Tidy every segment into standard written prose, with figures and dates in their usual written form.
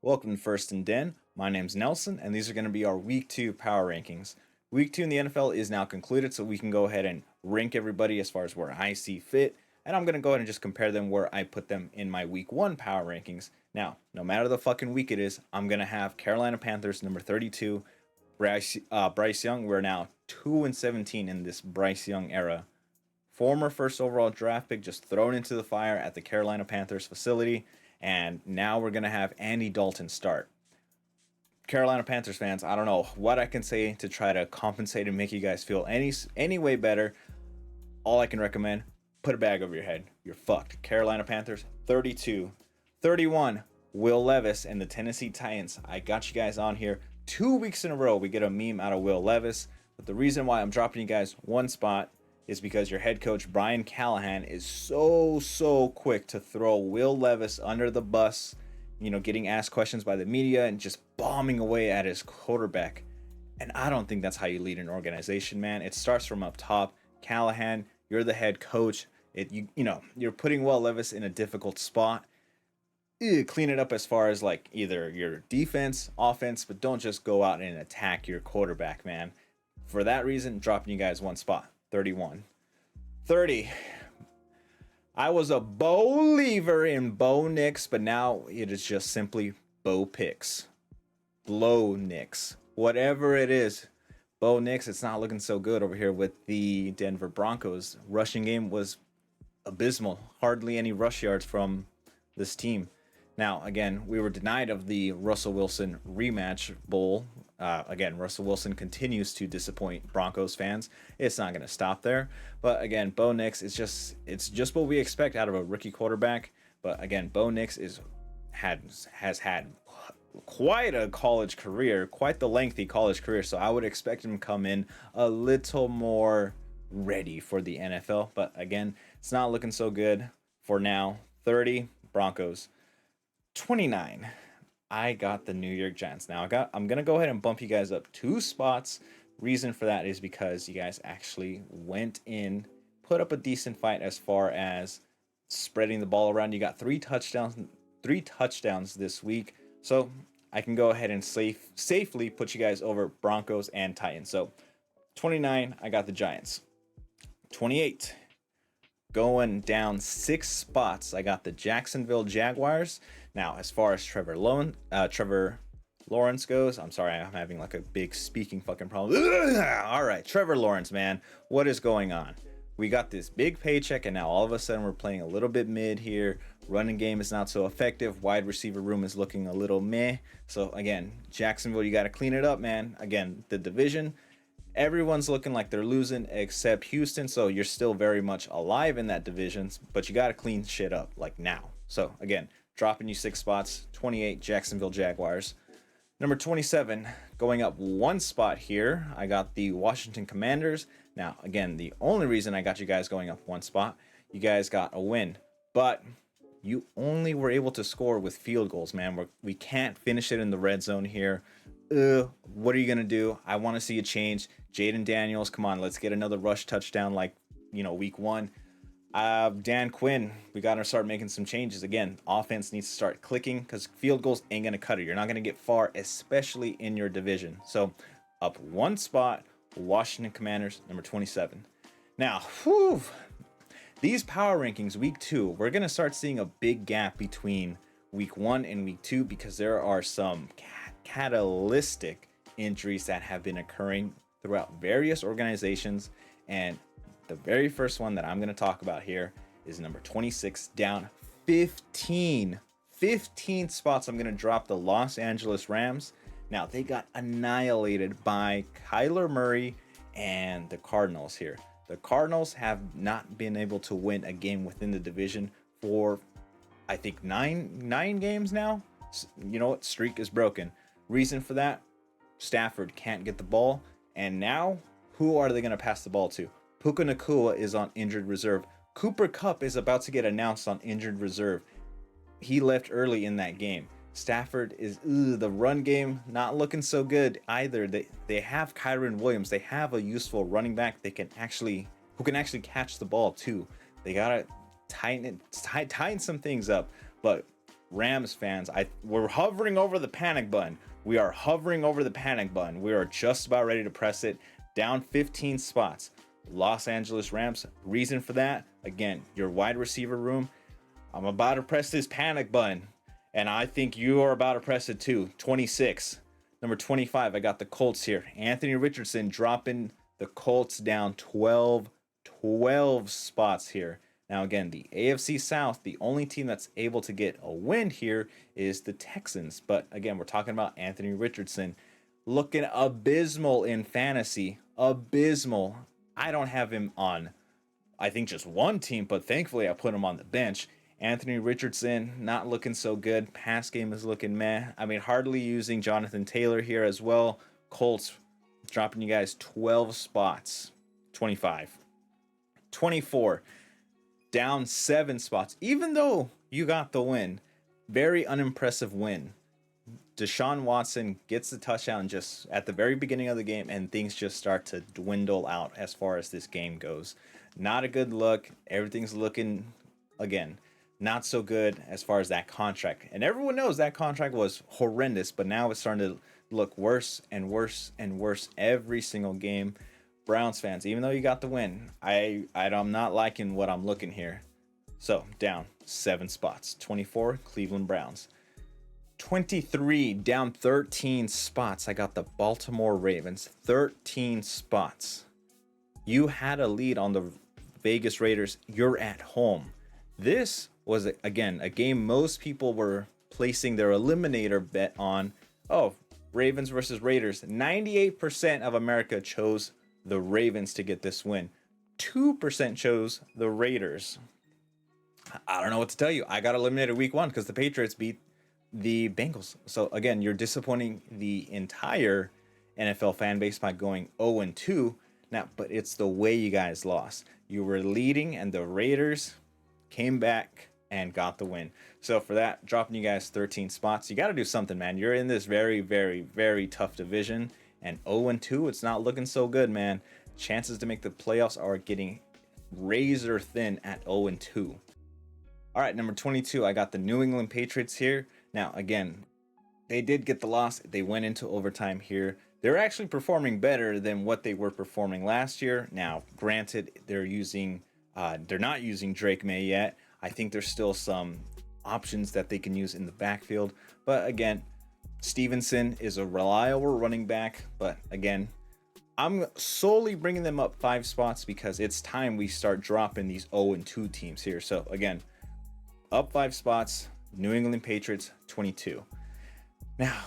Welcome to First and Den. My name's Nelson, and these are going to be our Week 2 power rankings. Week 2 in the NFL is now concluded, so we can go ahead and rank everybody as far as where I see fit. And I'm going to go ahead and just compare them where I put them in my Week 1 power rankings. Now, no matter the fucking week it is, I'm going to have Carolina Panthers number 32, Bryce Young. We're now 2-17 in this Bryce Young era. Former first overall draft pick just thrown into the fire at the Carolina Panthers facility. And now we're going to have Andy Dalton start. Carolina Panthers fans, I don't know what I can say to try to compensate and make you guys feel any way better. All I can recommend, put a bag over your head. You're fucked. Carolina Panthers, 32. 31, Will Levis and the Tennessee Titans. I got you guys on here 2 weeks in a row. We get a meme out of Will Levis. But the reason why I'm dropping you guys one spot is because your head coach, Brian Callahan, is so quick to throw Will Levis under the bus, getting asked questions by the media and just bombing away at his quarterback. And I don't think that's how you lead an organization, man. It starts from up top. Callahan, you're the head coach. You're putting Will Levis in a difficult spot. Clean it up as far as like either your defense, offense, but don't just go out and attack your quarterback, man. For that reason, dropping you guys one spot. 31. 30. I was a believer in Bo Nix, but now it is just simply Bo Picks. Blow Nix. Whatever it is. Bo Nix, it's not looking so good over here with the Denver Broncos. Rushing game was abysmal. Hardly any rush yards from this team. Now, again, we were denied of the Russell Wilson rematch bowl. Again, Russell Wilson continues to disappoint Broncos fans. It's not going to stop there. But again, Bo Nix it's just what we expect out of a rookie quarterback. But again, Bo Nix has had quite a college career, quite the lengthy college career. So I would expect him to come in a little more ready for the NFL. But again, it's not looking so good for now. 30, Broncos. 29, I got the New York Giants. Now I'm gonna go ahead and bump you guys up 2 spots. Reason for that is because you guys actually went in, put up a decent fight as far as spreading the ball around. You got 3 touchdowns this week, so I can go ahead and safely put you guys over Broncos and Titans. So 29, I got the Giants. 28. Going down 6 spots, I got the Jacksonville Jaguars. Now, as far as Trevor Lawrence goes, I'm sorry, I'm having like a big speaking fucking problem. All right, Trevor Lawrence, man, what is going on? We got this big paycheck, and now all of a sudden we're playing a little bit mid here. Running game is not so effective. Wide receiver room is looking a little meh. So again, Jacksonville, you got to clean it up, man. Again, the division. Everyone's looking like they're losing except Houston, so you're still very much alive in that division, but you got to clean shit up like now. So again, dropping you 6 spots, 28 Jacksonville Jaguars. Number 27, going up 1 spot here, I got the Washington Commanders. Now, again, the only reason I got you guys going up 1 spot, you guys got a win, but you only were able to score with field goals, man. We can't finish it in the red zone here. What are you going to do? I want to see a change. Jaden Daniels, come on, let's get another rush touchdown like, week 1. Dan Quinn, we got to start making some changes. Again, offense needs to start clicking because field goals ain't going to cut it. You're not going to get far, especially in your division. So up 1 spot, Washington Commanders, number 27. Now, these power rankings, week 2, we're going to start seeing a big gap between week 1 and week 2 because there are some catalytic injuries that have been occurring throughout various organizations, and the very first one that I'm going to talk about here is number 26, down 15 spots. I'm going to drop the Los Angeles Rams. Now, they got annihilated by Kyler Murray and the Cardinals here. The Cardinals have not been able to win a game within the division for, I think, nine games now. You know what? Streak is broken. Reason for that, Stafford can't get the ball. And now, who are they going to pass the ball to? Puka Nacua is on injured reserve. Cooper Kupp is about to get announced on injured reserve. He left early in that game. Stafford is, the run game, not looking so good either. They have Kyren Williams. They have a useful running back who can actually catch the ball too. They got to tighten some things up. But Rams fans, we're hovering over the panic button. We are hovering over the panic button. We are just about ready to press it. Down 15 spots. Los Angeles Rams. Reason for that, again, your wide receiver room. I'm about to press this panic button, and I think you are about to press it too. 26. Number 25, I got the Colts here. Anthony Richardson dropping the Colts down 12 spots here. Now, again, the AFC South, the only team that's able to get a win here is the Texans. But again, we're talking about Anthony Richardson looking abysmal in fantasy. Abysmal. I don't have him on, I think, just one team, but thankfully I put him on the bench. Anthony Richardson not looking so good. Pass game is looking meh. I mean, hardly using Jonathan Taylor here as well. Colts dropping you guys 12 spots. 25. 24. Down 7 spots. Even though you got the win. Very unimpressive win. Deshaun Watson gets the touchdown just at the very beginning of the game, and things just start to dwindle out as far as this game goes. Not a good look. Everything's looking, again, not so good as far as that contract. And everyone knows that contract was horrendous, but now it's starting to look worse and worse and worse every single game. Browns fans, even though you got the win, I'm not liking what I'm looking here. So down 7 spots. 24, Cleveland Browns. 23, down 13 spots. I got the Baltimore Ravens. 13 spots. You had a lead on the Vegas Raiders. You're at home. This was, again, a game most people were placing their eliminator bet on. Oh, Ravens versus Raiders. 98% of America chose the Ravens to get this win. 2% chose the Raiders. I don't know what to tell you. I got eliminated week 1 because the Patriots beat the Bengals. So again, you're disappointing the entire NFL fan base by going 0-2. Now, but it's the way you guys lost. You were leading and the Raiders came back and got the win. So for that, dropping you guys 13 spots. You got to do something, man. You're in this very, very, very tough division, and 0-2, it's not looking so good, man. Chances to make the playoffs are getting razor thin at 0-2. All right, number 22, I got the New England Patriots here. Now, again, they did get the loss. They went into overtime here. They're actually performing better than what they were performing last year. Now, granted, they're not using Drake May yet. I think there's still some options that they can use in the backfield. But again, Stevenson is a reliable running back. But again, I'm solely bringing them up 5 spots because it's time we start dropping these 0-2 teams here. So again, up 5 spots, New England Patriots 22. Now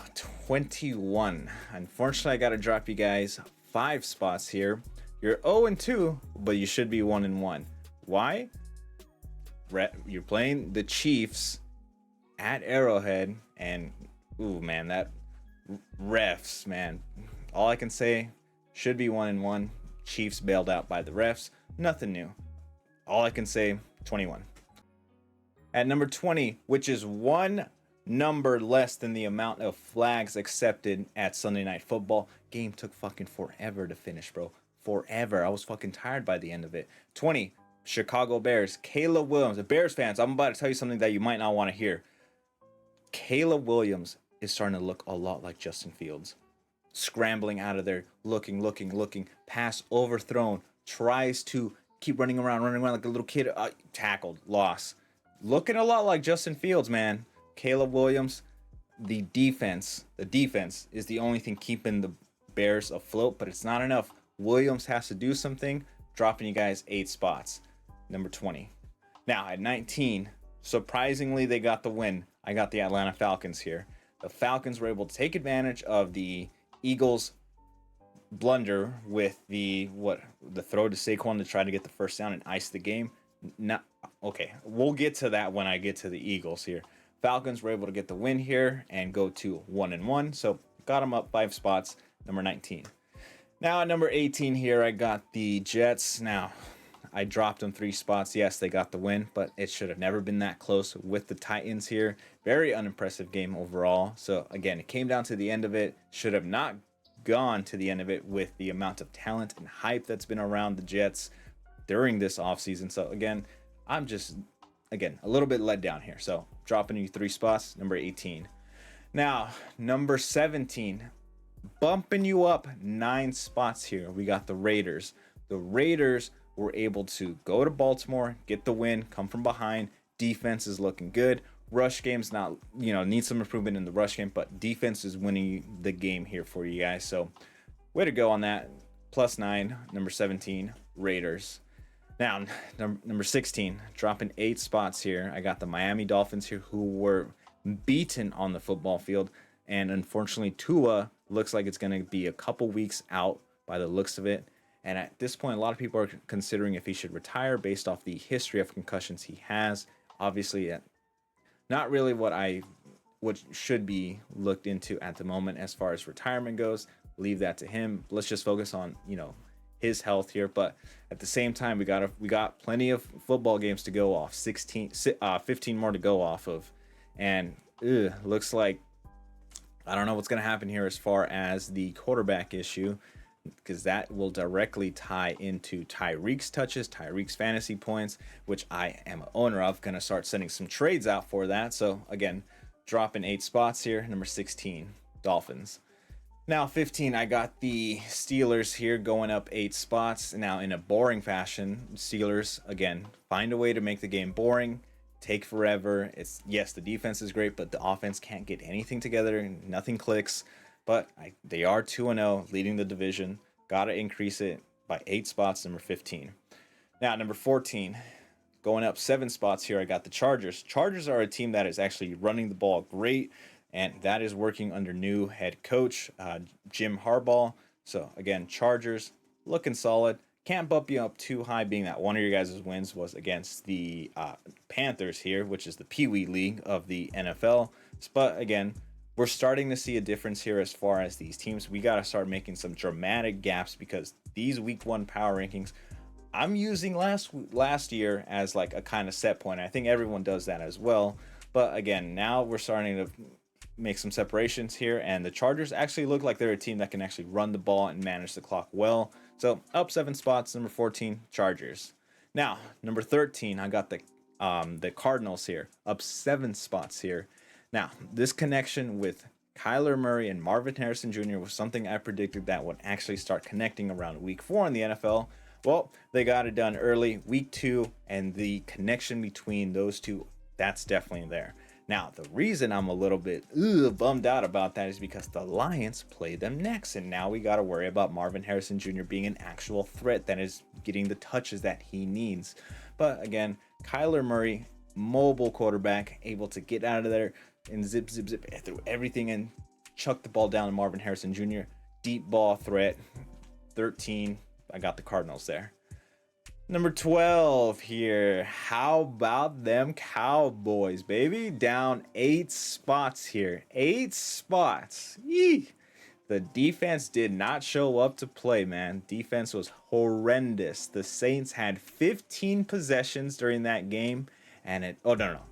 21. Unfortunately, I got to drop you guys 5 spots here. You're 0-2, but you should be 1-1. Why? You're playing the Chiefs at Arrowhead, and ooh, man, that refs, man. All I can say, should be 1-1. Chiefs bailed out by the refs. Nothing new. All I can say, 21. At number 20, which is one number less than the amount of flags accepted at Sunday Night Football. Game took fucking forever to finish, bro. Forever. I was fucking tired by the end of it. 20, Chicago Bears. Caleb Williams. The Bears fans, I'm about to tell you something that you might not want to hear. Caleb Williams is starting to look a lot like Justin Fields. Scrambling out of there, looking. Pass overthrown. Tries to keep running around like a little kid. Tackled. Loss. Looking a lot like Justin Fields, man. Caleb Williams, the defense is the only thing keeping the Bears afloat, but it's not enough. Williams has to do something, dropping you guys 8 spots. Number 20. Now at 19, surprisingly, they got the win. I got the Atlanta Falcons here. The Falcons were able to take advantage of the Eagles' blunder with the throw to Saquon to try to get the first down and ice the game. Okay, we'll get to that when I get to the Eagles here. Falcons were able to get the win here and go to 1-1. So got them up 5 spots, number 19. Now at number 18 here, I got the Jets. Now, I dropped them 3 spots. Yes, they got the win, but it should have never been that close with the Titans here. Very unimpressive game overall. So again, it came down to the end of it. Should have not gone to the end of it with the amount of talent and hype that's been around the Jets during this offseason. So again, I'm just again, a little bit let down here. So dropping you 3 spots, number 18. Now, number 17, bumping you up 9 spots here. We got the Raiders. The Raiders were able to go to Baltimore, get the win, come from behind. Defense is looking good. Rush game's not, need some improvement in the rush game, but defense is winning the game here for you guys. So, way to go on that. +9, number 17, Raiders. Now, number 16, dropping 8 spots here. I got the Miami Dolphins here, who were beaten on the football field. And unfortunately, Tua looks like it's going to be a couple weeks out by the looks of it. And at this point, a lot of people are considering if he should retire based off the history of concussions he has. Obviously, not really what should be looked into at the moment as far as retirement goes. Leave that to him. Let's just focus on, his health here. But at the same time, we got plenty of football games to go off. 15 more to go off of. And looks like I don't know what's going to happen here as far as the quarterback issue, because that will directly tie into Tyreek's touches, Tyreek's fantasy points, which I am an owner of. Going to start sending some trades out for that. So again, dropping 8 spots here. Number 16, Dolphins. Now 15, I got the Steelers here going up 8 spots. Now in a boring fashion, Steelers, again, find a way to make the game boring. Take forever. Yes, the defense is great, but the offense can't get anything together. Nothing clicks. But they are 2-0, leading the division. Got to increase it by 8 spots, number 15. Now, number 14, going up 7 spots here, I got the Chargers. Chargers are a team that is actually running the ball great, and that is working under new head coach, Jim Harbaugh. So, again, Chargers looking solid. Can't bump you up too high, being that one of your guys' wins was against the Panthers here, which is the Pee Wee League of the NFL. But, again, we're starting to see a difference here as far as these teams. We got to start making some dramatic gaps, because these week 1 power rankings, I'm using last year as like a kind of set point. I think everyone does that as well. But again, now we're starting to make some separations here, and the Chargers actually look like they're a team that can actually run the ball and manage the clock well. So up 7 spots, number 14, Chargers. Now, number 13, I got the Cardinals here, up 7 spots here. Now, this connection with Kyler Murray and Marvin Harrison Jr. was something I predicted that would actually start connecting around week 4 in the NFL. Well, they got it done early, week 2, and the connection between those two, that's definitely there. Now, the reason I'm a little bit bummed out about that is because the Lions play them next, and now we got to worry about Marvin Harrison Jr. being an actual threat that is getting the touches that he needs. But again, Kyler Murray, mobile quarterback, able to get out of there and zip, through everything and chuck the ball down to Marvin Harrison Jr. Deep ball threat. 13, I got the Cardinals there. Number 12 here. How about them Cowboys, baby? Down 8 spots here. 8 spots. Yee. The defense did not show up to play, man. Defense was horrendous. The Saints had 15 possessions during that game. And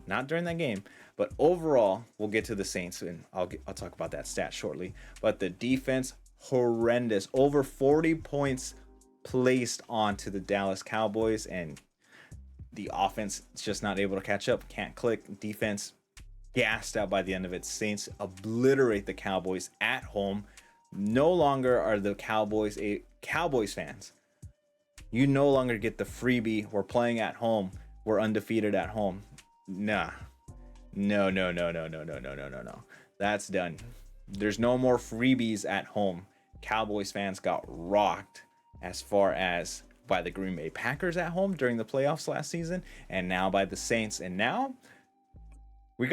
not during that game. But overall, we'll get to the Saints, and I'll talk about that stat shortly. But the defense, horrendous. Over 40 points placed onto the Dallas Cowboys, and the offense is just not able to catch up. Can't click. Defense gassed out by the end of it. Saints obliterate the Cowboys at home. No longer are the Cowboys Cowboys fans. You no longer get the freebie. We're playing at home. We're undefeated at home. Nah. No. That's done. There's no more freebies at home. Cowboys fans got rocked as far as by the Green Bay Packers at home during the playoffs last season, and now by the Saints. And now we're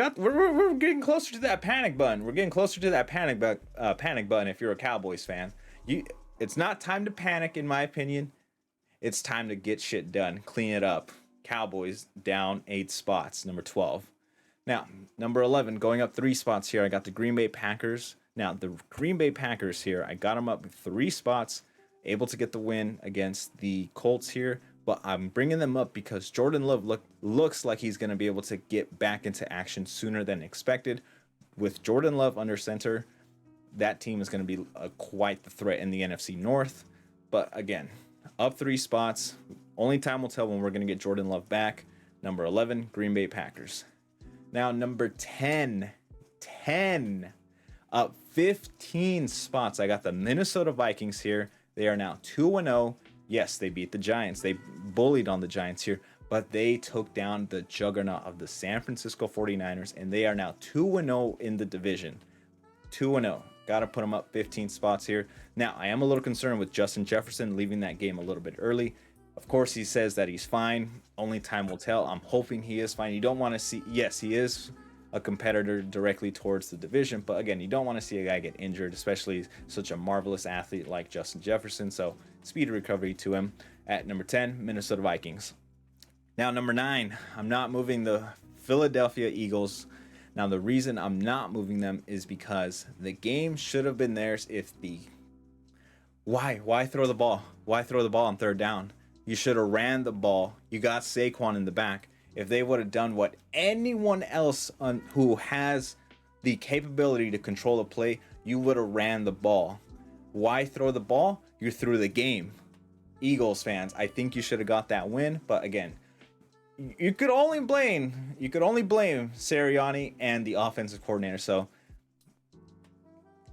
getting closer to that panic button. We're getting closer to that panic button if you're a Cowboys fan. It's not time to panic, in my opinion. It's time to get shit done. Clean it up. Cowboys down 8 spots, number 12. Now, number 11, going up 3 spots here, I got the Green Bay Packers. Now, the Green Bay Packers here, I got them up 3 spots, able to get the win against the Colts here. But I'm bringing them up because Jordan Love looks like he's going to be able to get back into action sooner than expected. With Jordan Love under center, that team is going to be quite the threat in the NFC North. But again, up 3 spots. Only time will tell when we're going to get Jordan Love back. Number 11, Green Bay Packers. Now, number 10, up 15 spots. I got the Minnesota Vikings here. They are now 2-0. Yes, they beat the Giants. They bullied on the Giants here, but they took down the juggernaut of the San Francisco 49ers, and they are now 2-0 in the division. 2-0. Got to put them up 15 spots here. Now, I am a little concerned with Justin Jefferson leaving that game a little bit early. Of course, he says that he's fine. Only time will tell. I'm hoping he is fine. You don't want to see... Yes, he is a competitor directly towards the division, but again, you don't want to see a guy get injured, especially such a marvelous athlete like Justin Jefferson. So speedy recovery to him. At number 10, Minnesota Vikings. Now, number 9, I'm not moving the Philadelphia Eagles. Now, the reason I'm not moving them is because the game should have been theirs if the... Why throw the ball? Why throw the ball on third down? You should have ran the ball. You got Saquon in the back. If they would have done what anyone else who has the capability to control the play, you would have ran the ball. Why throw the ball? You're through the game. Eagles fans, I think you should have got that win. But again, you could only blame Sirianni and the offensive coordinator. So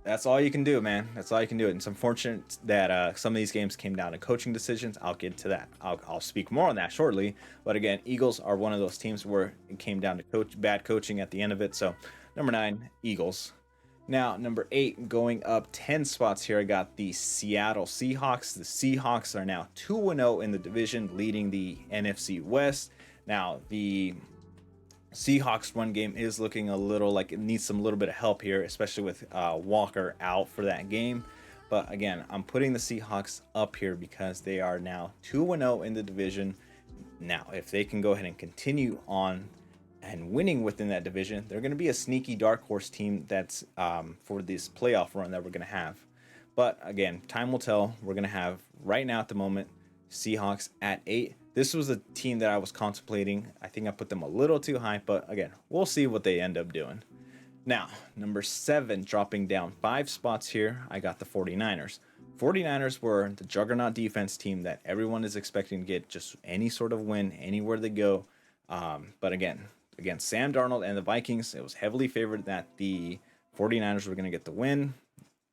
that's all you can do, man. That's all you can do. And it's unfortunate that some of these games came down to coaching decisions. I'll get to that. I'll speak more on that shortly. But again, Eagles are one of those teams where it came down to bad coaching at the end of it. So number 9, Eagles. Now, number 8, going up 10 spots here, I got the Seattle Seahawks. The Seahawks are now 2-0 in the division, leading the NFC West. Now, the Seahawks run game is looking a little like it needs some little bit of help here, especially with Walker out for that game. But again, I'm putting the Seahawks up here because they are now 2-0 in the division. Now, if they can go ahead and continue on and winning within that division, they're going to be a sneaky dark horse team that's for this playoff run that we're going to have. But again, time will tell. We're going to have right now at the moment Seahawks at 8. This was a team that I was contemplating. I think I put them a little too high, but again, we'll see what they end up doing. Now, number 7, dropping down 5 spots here, I got the 49ers. 49ers were the juggernaut defense team that everyone is expecting to get just any sort of win anywhere they go. But again, against Sam Darnold and the Vikings, it was heavily favored that the 49ers were going to get the win.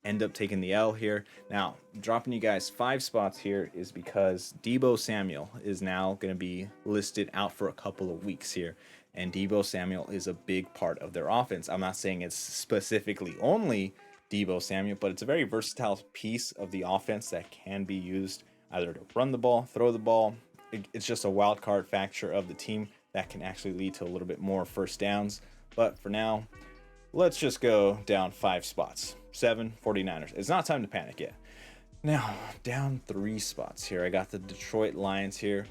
End up taking the L here. Now, dropping you guys 5 spots here is because Deebo Samuel is now going to be listed out for a couple of weeks here. And Deebo Samuel is a big part of their offense. I'm not saying it's specifically only Deebo Samuel, but it's a very versatile piece of the offense that can be used either to run the ball, throw the ball. It's just a wild card factor of the team that can actually lead to a little bit more first downs. But for now, let's just go down 5 spots. 7, 49ers. It's not time to panic yet. Now, down 3 spots here. I got the Detroit Lions here,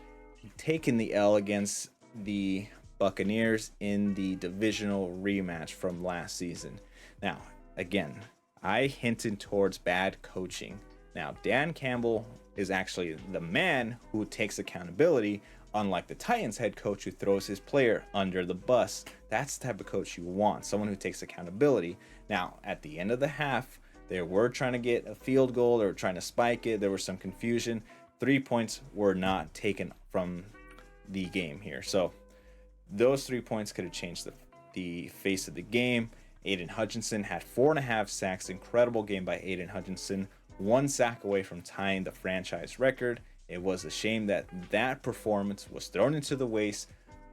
taking the L against the Buccaneers in the divisional rematch from last season. Now, again, I hinted towards bad coaching. Now, Dan Campbell is actually the man who takes accountability, unlike the Titans head coach who throws his player under the bus. That's the type of coach you want, someone who takes accountability. Now, at the end of the half, they were trying to get a field goal. They were trying to spike it. There was some confusion. 3 points were not taken from the game here. So those 3 points could have changed the face of the game. Aiden Hutchinson had 4.5 sacks. Incredible game by Aiden Hutchinson. 1 sack away from tying the franchise record. It was a shame that that performance was thrown into the waste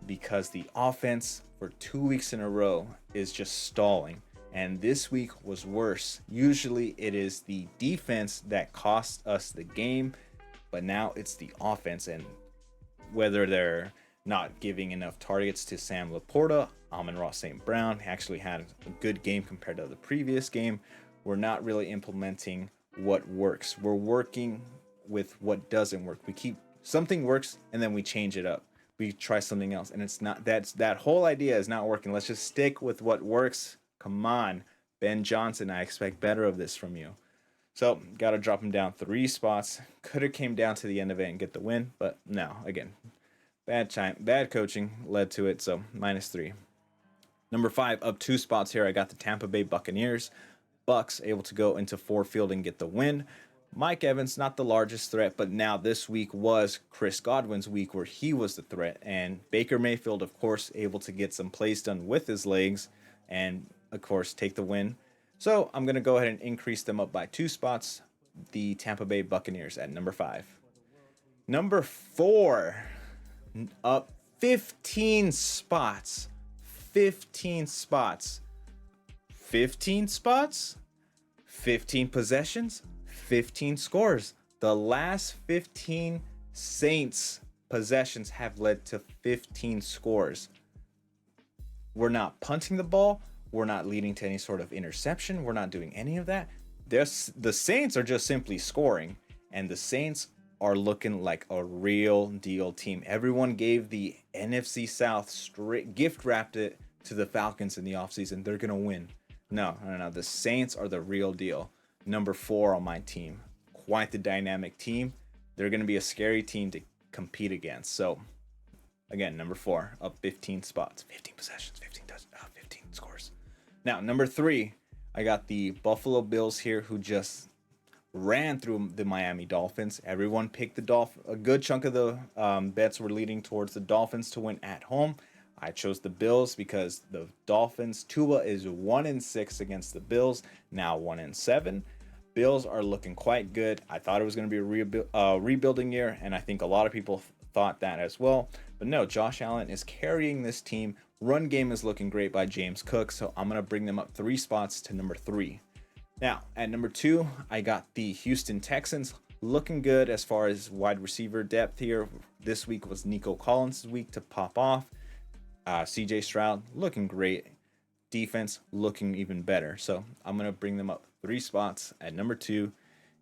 because the offense for 2 weeks in a row is just stalling. And this week was worse. Usually it is the defense that costs us the game, but now it's the offense. And whether they're not giving enough targets to Sam Laporta, Amon-Ra St. Brown actually had a good game compared to the previous game. We're not really implementing what works. We're working with what doesn't work. We keep something works and then we change it up. We try something else and it's not, that whole idea is not working. Let's just stick with what works. Come on, Ben Johnson, I expect better of this from you. So got to drop him down 3 spots. Could have came down to the end of it and get the win, but no, again, bad coaching led to it. So -3. Number 5, up 2 spots here. I got the Tampa Bay Buccaneers. Bucks able to go into Ford Field and get the win. Mike Evans, not the largest threat, but now this week was Chris Godwin's week where he was the threat. And Baker Mayfield, of course, able to get some plays done with his legs and, of course, take the win. So I'm going to go ahead and increase them up by 2 spots. The Tampa Bay Buccaneers at number 5. Number 4, up 15 spots. 15 spots. 15 spots? 15 possessions? 15 scores. The last 15 Saints possessions have led to 15 scores. We're not punting the ball. We're not leading to any sort of interception. We're not doing any of that. The Saints are just simply scoring, and the Saints are looking like a real deal team. Everyone gave the NFC South straight, gift wrapped it to the Falcons in the offseason. They're going to win. No. The Saints are the real deal. Number 4 on my team. Quite the dynamic team. They're going to be a scary team to compete against. So, again, number 4, up 15 spots. 15 possessions, 15 scores. Now, number 3, I got the Buffalo Bills here who just ran through the Miami Dolphins. Everyone picked the Dolphins. A good chunk of the bets were leading towards the Dolphins to win at home. I chose the Bills because the Dolphins, Tua is 1-6 against the Bills, now 1-7. Bills are looking quite good. I thought it was going to be a rebuilding year, and I think a lot of people thought that as well. But no, Josh Allen is carrying this team. Run game is looking great by James Cook, so I'm going to bring them up 3 spots to number 3. Now, at number 2, I got the Houston Texans. Looking good as far as wide receiver depth here. This week was Nico Collins' week to pop off. CJ Stroud looking great. Defense looking even better. So I'm going to bring them up 3 spots at number 2.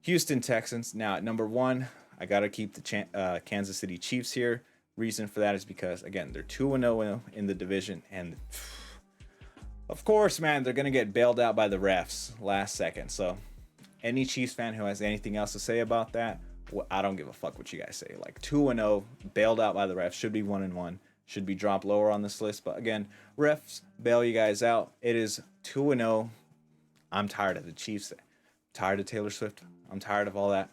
Houston Texans. Now at number 1, I got to keep the Kansas City Chiefs here. Reason for that is because, again, they're 2-0 in the division. And of course, man, they're going to get bailed out by the refs last second. So any Chiefs fan who has anything else to say about that, well, I don't give a fuck what you guys say. Like 2-0, bailed out by the refs, should be 1-1. Should be dropped lower on this list. But again, refs bail you guys out. It is 2-0. I'm tired of the Chiefs. Tired of Taylor Swift. I'm tired of all that.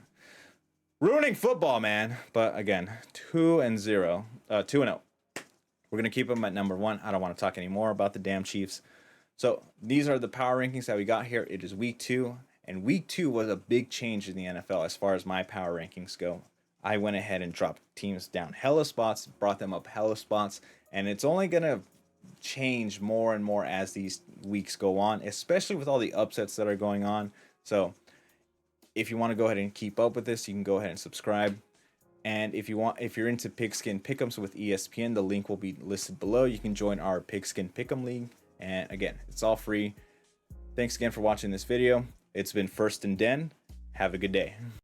Ruining football, man. But again, 2-0. 2-0. We're going to keep them at number 1. I don't want to talk anymore about the damn Chiefs. So these are the power rankings that we got here. It is week 2. And week 2 was a big change in the NFL as far as my power rankings go. I went ahead and dropped teams down hella spots, brought them up hella spots, and it's only going to change more and more as these weeks go on, especially with all the upsets that are going on. So if you want to go ahead and keep up with this, you can go ahead and subscribe. And if you're into Pigskin Pick'ems with ESPN, the link will be listed below. You can join our Pigskin Pick'em League. And again, it's all free. Thanks again for watching this video. It's been First and Den. Have a good day.